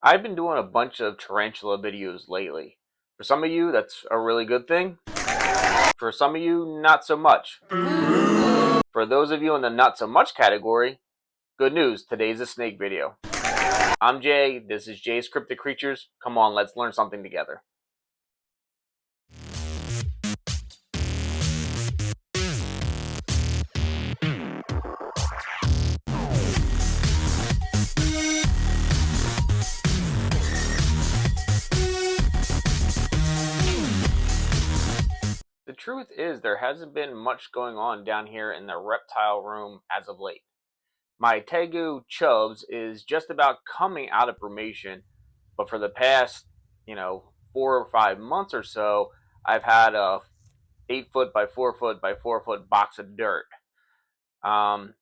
I've been doing a bunch of tarantula videos lately. For some of you, that's a really good thing. For some of you, not so much. For those of you in the not so much category, good news, today's a snake video. I'm Jay, this is Jay's Cryptic Creatures. Come on, let's learn something together. The truth is, there hasn't been much going on down here in the reptile room as of late. My Tegu Chubbs is just about coming out of brumation, but for the past, 4 or 5 months or so, I've had a 8 foot by 4 foot by 4 foot box of dirt. Um,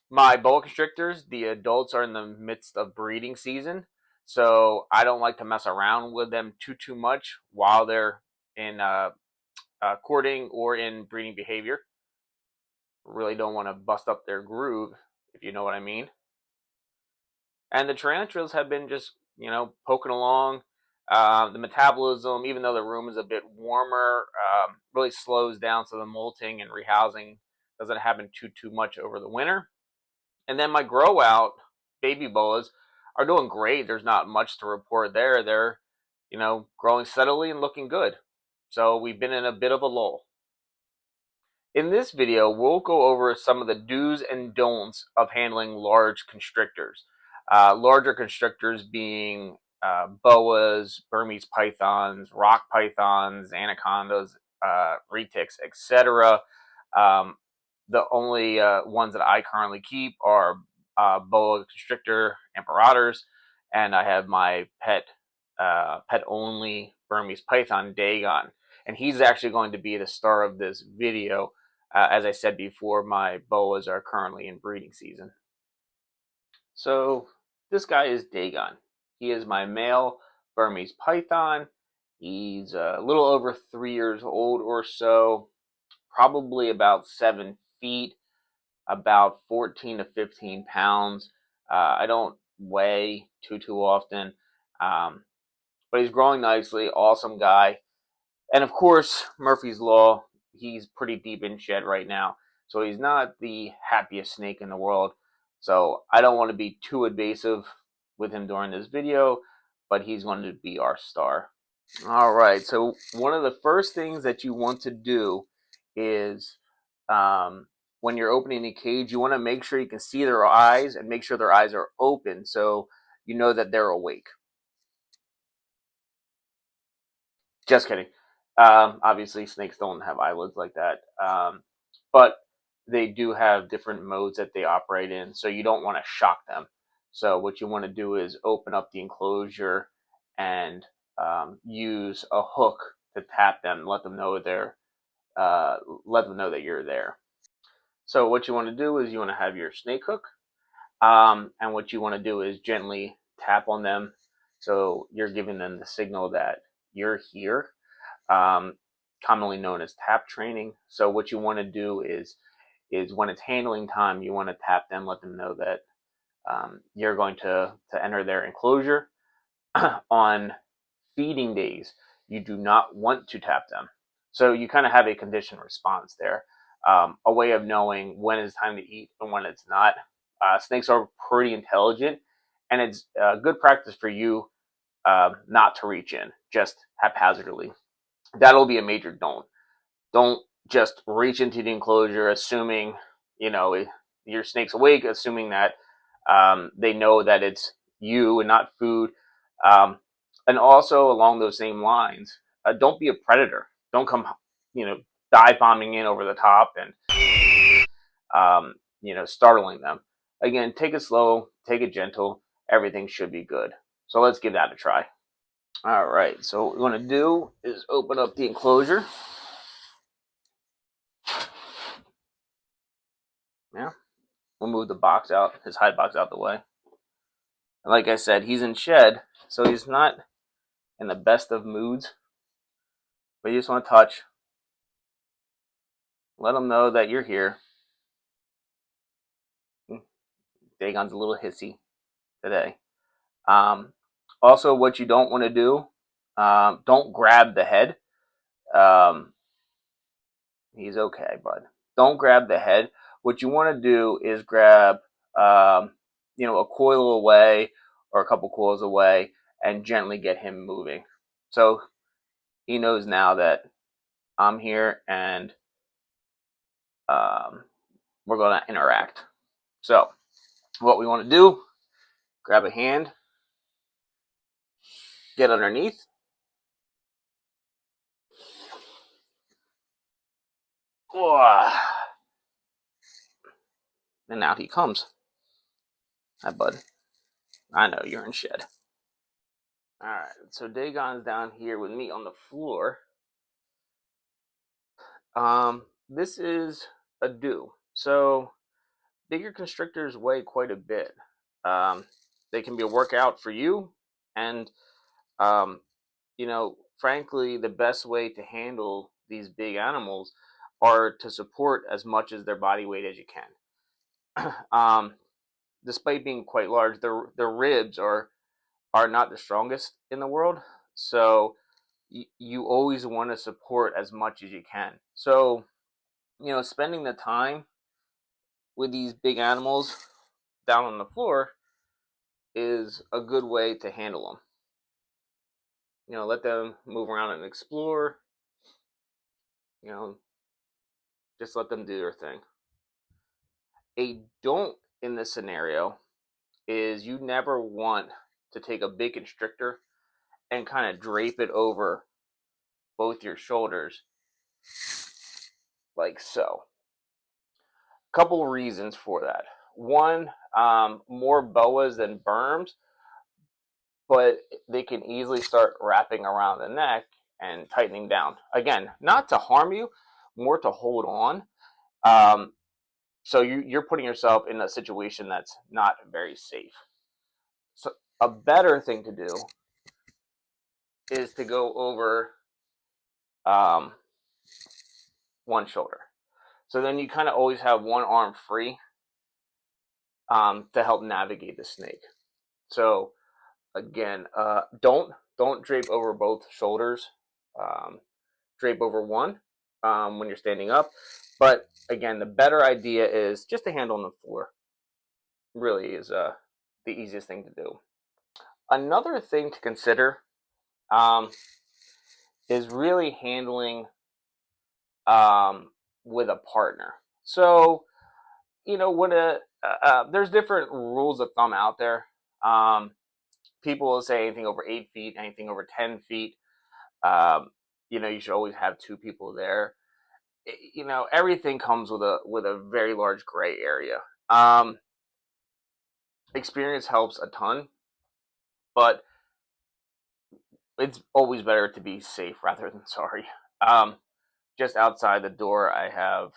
my boa constrictors, the adults are in the midst of breeding season, so I don't like to mess around with them too much while they're in courting or in breeding behavior. Really don't want to bust up their groove, if you know what I mean. And the tarantulas have been just poking along. The metabolism, even though the room is a bit warmer, really slows down, so the molting and rehousing doesn't happen too much over the winter. And then my grow out baby boas are doing great. There's not much to report there. They're growing steadily and looking good. So we've been in a bit of a lull. In this video, we'll go over some of the do's and don'ts of handling large constrictors. Larger constrictors being boas, Burmese pythons, rock pythons, anacondas, retics, etc. Um, the only ones that I currently keep are boa constrictor imperators, and I have my pet only Burmese python Dagon, and he's actually going to be the star of this video. As I said before, my boas are currently in breeding season. So this guy is Dagon. He is my male Burmese python. He's a little over 3 years old or so, probably about 7 feet, about 14 to 15 pounds. I don't weigh too often, but he's growing nicely. Awesome guy. And of course, Murphy's Law, he's pretty deep in shed right now. So he's not the happiest snake in the world. So I don't want to be too invasive with him during this video, but he's going to be our star. All right, so one of the first things that you want to do is when you're opening the cage, you want to make sure you can see their eyes and make sure their eyes are open so you know that they're awake. Just kidding. Obviously, snakes don't have eyelids like that, but they do have different modes that they operate in, so you don't want to shock them. So what you want to do is open up the enclosure and use a hook to tap them, let them know that you're there. So what you want to do is you want to have your snake hook, and what you want to do is gently tap on them, so you're giving them the signal that you're here, um, commonly known as tap training. So what you want to do is when it's handling time, you want to tap them, let them know that you're going to enter their enclosure. On feeding days, you do not want to tap them. So you kind of have a conditioned response there, a way of knowing when it's time to eat and when it's not. Snakes are pretty intelligent, and it's good practice for you not to reach in just haphazardly. That'll be a major don't. Don't just reach into the enclosure assuming your snake's awake, assuming that they know that it's you and not food. Um, and also along those same lines, don't be a predator. Don't come, dive bombing in over the top and startling them. Again, take it slow, take it gentle. Everything should be good. So let's give that a try. All right. So what we want to do is open up the enclosure. Yeah. We'll move the box out, his hide box out the way. And like I said, he's in shed, so he's not in the best of moods. But you just want to touch. Let him know that you're here. Dagon's a little hissy today. Also, what you don't want to do, don't grab the head. Um, he's okay, bud. Don't grab the head. What you want to do is grab, um, a coil away or a couple coils away and gently get him moving. So he knows now that I'm here and um, we're going to interact. So what we want to do, grab a hand, get underneath. And out he comes. Hi, bud. I know you're in shed. Alright, so Dagon's down here with me on the floor. This is a do. So bigger constrictors weigh quite a bit. They can be a workout for you, and frankly, the best way to handle these big animals are to support as much as their body weight as you can. Despite being quite large, their ribs are not the strongest in the world, so you always want to support as much as you can. So spending the time with these big animals down on the floor is a good way to handle them. Let them move around and explore. Just let them do their thing. A don't in this scenario is you never want to take a big constrictor and kind of drape it over both your shoulders like so. Couple reasons for that. One, more boas than berms, but they can easily start wrapping around the neck and tightening down. Again, not to harm you, more to hold on. So you're putting yourself in a situation that's not very safe. So a better thing to do is to go over um, one shoulder. So then you kind of always have one arm free to help navigate the snake. So again, don't drape over both shoulders. Drape over one when you're standing up. But again, the better idea is just a hand on the floor. Really is the easiest thing to do. Another thing to consider um, is really handling with a partner. So when there's different rules of thumb out there. People will say anything over 8 feet, anything over 10 feet. You should always have two people there. Everything comes with a very large gray area. Experience helps a ton, but it's always better to be safe rather than sorry. Just outside the door, I have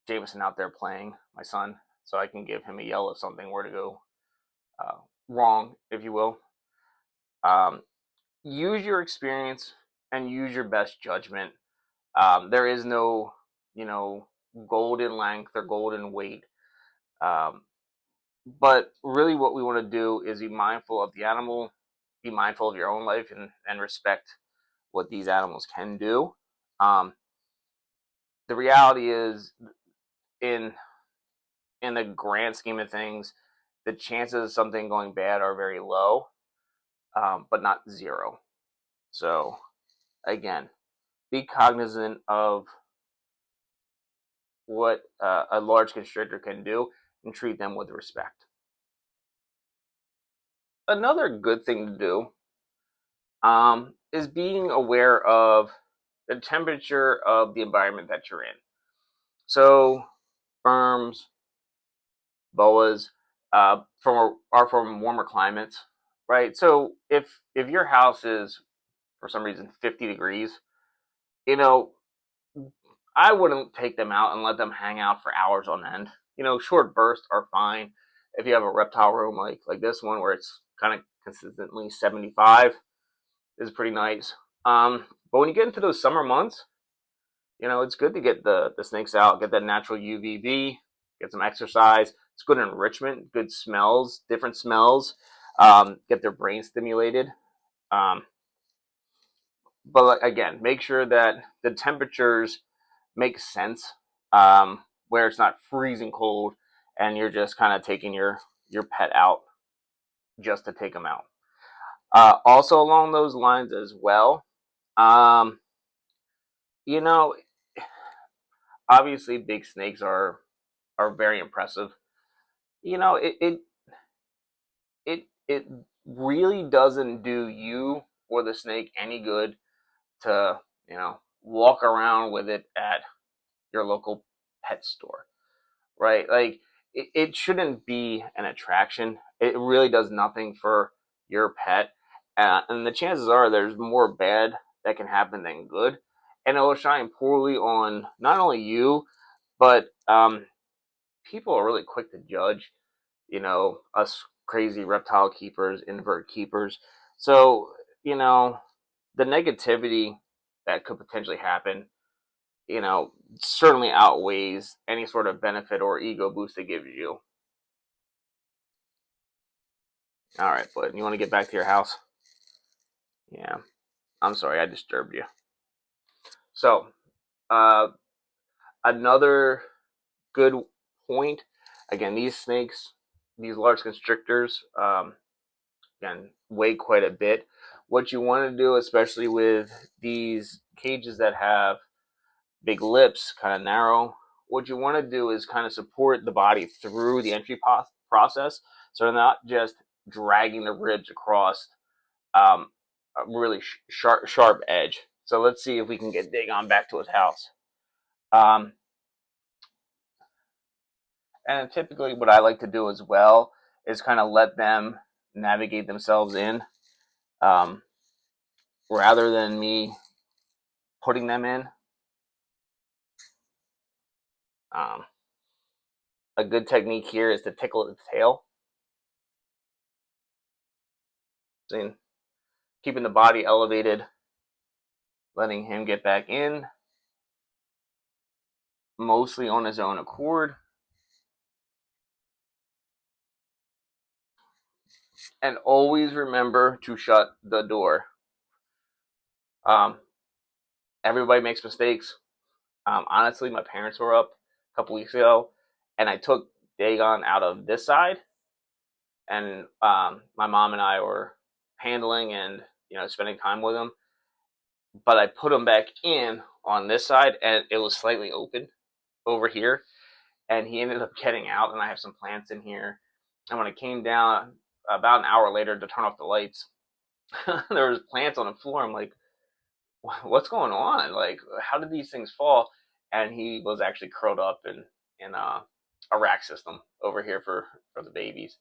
Jameson out there playing, my son, so I can give him a yell if something were to go uh, wrong, if you will. Um, Use your experience and use your best judgment. There is no, golden length or golden weight. But really, what we want to do is be mindful of the animal, be mindful of your own life, and respect what these animals can do. Um, the reality is, in the grand scheme of things, the chances of something going bad are very low, but not zero. So again, be cognizant of what a large constrictor can do and treat them with respect. Another good thing to do is being aware of the temperature of the environment that you're in. So, berms, boas, are from warmer climates, right? So if your house is for some reason 50 degrees, you know, I wouldn't take them out and let them hang out for hours on end. Short bursts are fine. If you have a reptile room like this one where it's kind of consistently 75, is pretty nice. But when you get into those summer months, it's good to get the snakes out, get that natural UVB, get some exercise. It's good enrichment, good smells, different smells. get their brain stimulated. Um, but again, make sure that the temperatures make sense, where it's not freezing cold and you're just kind of taking your pet out just to take them out. Also, along those lines as well, um, you know, obviously big snakes are very impressive. You know, it really doesn't do you or the snake any good to walk around with it at your local pet store, right? Like it shouldn't be an attraction. It really does nothing for your pet, and the chances are there's more bad that can happen than good, and it will shine poorly on not only you, but people are really quick to judge. Us crazy reptile keepers, invert keepers. So the negativity that could potentially happen, certainly outweighs any sort of benefit or ego boost it gives you. All right, bud. You want to get back to your house? Yeah. I'm sorry I disturbed you. So, uh, another good point. Again, these snakes, these large constrictors, again, weigh quite a bit. What you want to do, especially with these cages that have big lips, kind of narrow, what you want to do is kind of support the body through the entry process, so they're not just dragging the ribs across a really sharp edge. So let's see if we can get Dagon back to his house. Um, and typically, what I like to do as well is kind of let them navigate themselves in, um, rather than me putting them in. Um, a good technique here is to tickle its tail, and keeping the body elevated, letting him get back in, mostly on his own accord. And always remember to shut the door. Um, everybody makes mistakes. Honestly, my parents were up a couple weeks ago, and I took Dagon out of this side, and my mom and I were handling and spending time with him. But I put him back in on this side, and it was slightly open over here, and he ended up getting out. And I have some plants in here, and when I came down about an hour later to turn off the lights, there was plants on the floor. I'm like, what's going on? Like, how did these things fall? And he was actually curled up in a rack system over here for the babies.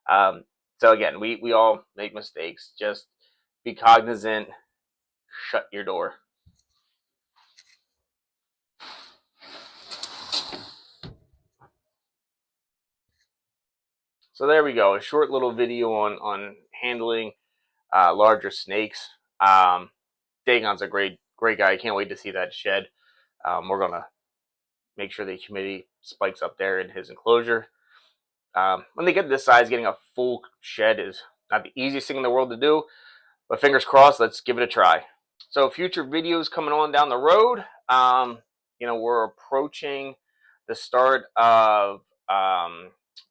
So again, we all make mistakes. Just be cognizant. Shut your door. So there we go. A short little video on handling larger snakes. Dagon's a great guy. I can't wait to see that shed. We're gonna make sure the humidity spikes up there in his enclosure. When they get this size, getting a full shed is not the easiest thing in the world to do, but fingers crossed, let's give it a try. So future videos coming on down the road. We're approaching the start of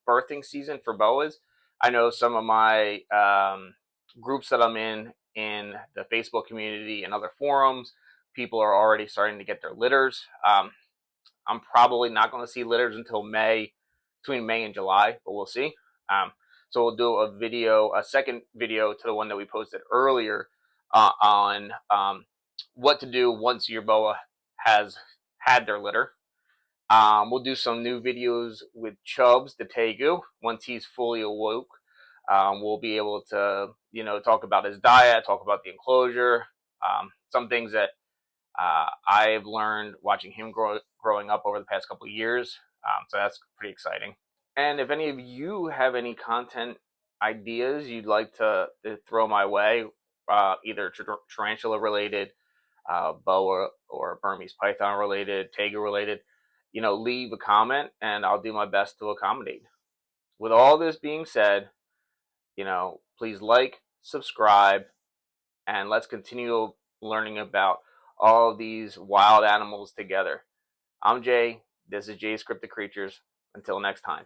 birthing season for boas. I know some of my groups that I'm in the Facebook community and other forums, people are already starting to get their litters. I'm probably not going to see litters until between May and July, but we'll see. So we'll do a second video to the one that we posted earlier on what to do once your boa has had their litter. We'll do some new videos with Chubbs, the Tegu, once he's fully awoke. We'll be able to, talk about his diet, talk about the enclosure, some things that I've learned watching him growing up over the past couple of years. So that's pretty exciting. And if any of you have any content ideas you'd like to throw my way, either tarantula related, boa or Burmese python related, tega related, leave a comment and I'll do my best to accommodate. With all this being said, Please like, subscribe, and let's continue learning about all of these wild animals together. I'm Jay. This is Jay's Cryptic Creatures. Until next time.